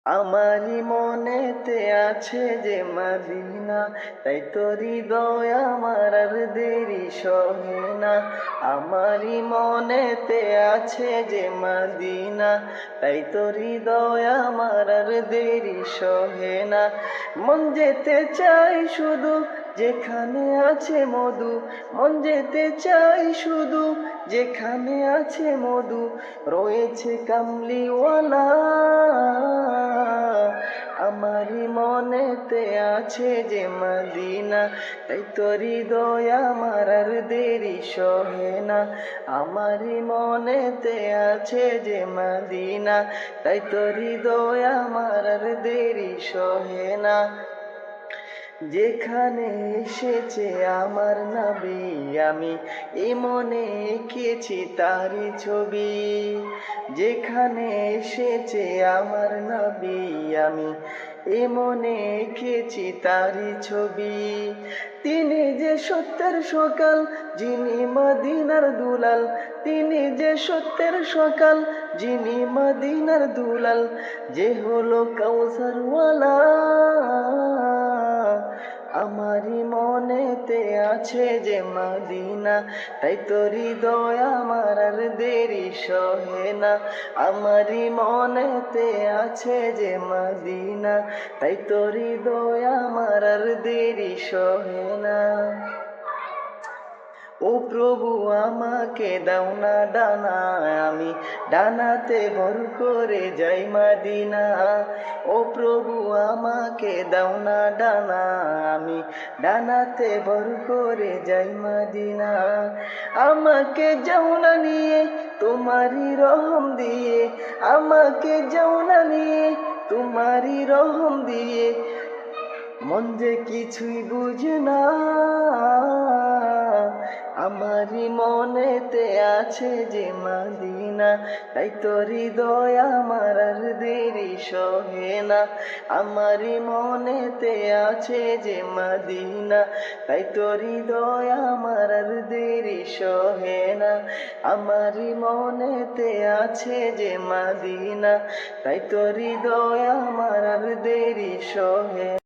আমারই মনেতে আছে যে মদিনা, তাই তো হৃদয় আমার আর দেরি সহে না। আমারই মনেতে আছে যে মদিনা, তাই তো হৃদয় আমার আর দেরি সহে না। মন যেতে চাই শুধু যেখানে আছে মধু, মন যেতে চাই শুধু যেখানে আছে মধু, রয়েছে কামলিওয়ালা। আমারই মনেতে আছে যে মদিনা, তাই তো হৃদয় আমার আর দেরি সহে না। আমারই মনেতে আছে যে মদিনা, তাই তো হৃদয় আমার আর দেরি সহে না। যেখানে এসেছে আমার নবী, আমি মনে এঁকেছি তারি ছবি। যেখানে এসেছে আমার নবী, আমি মনে এঁকেছি তারি ছবি। তিনি যে সত্যের সকাল, যিনি মদিনার দুলাল, তিনি যে সত্যের সকাল, যিনি মদিনার দুলাল, যে হলো কাউসারওয়ালা। আমারই মনেতে আছে যে মদিনা, তাই তো হৃদয় আমার আর দেরি সহে না। আমারই মনেতে আছে যে মদিনা, তাই তো হৃদয় আমার আর দেরি সহে না। ও প্রভু আমাকে দাও না ডানা, আমি ডানাতে ভর করে যাই মদিনা। ও প্রভু আমাকে দাও না ডানা, আমি ডানাতে ভর করে যাই মদিনা। আমাকে যাও না নিয়ে তোমারই রহম দিয়ে, আমাকে যাও না নিয়ে তোমারই রহম দিয়ে, মন যে কিছুই বুঝে না। আমারই মনেতে আছে যে মদিনা, তাই তো হৃদয় আমার আর দেরি সহে না। আমারই মনেতে আছে যে মদিনা, তাই তো হৃদয় আমার আর দেরি সহে না। আমারই মনেতে আছে যে মদিনা, তাই তো হৃদয় আমার আর দেরি সহে।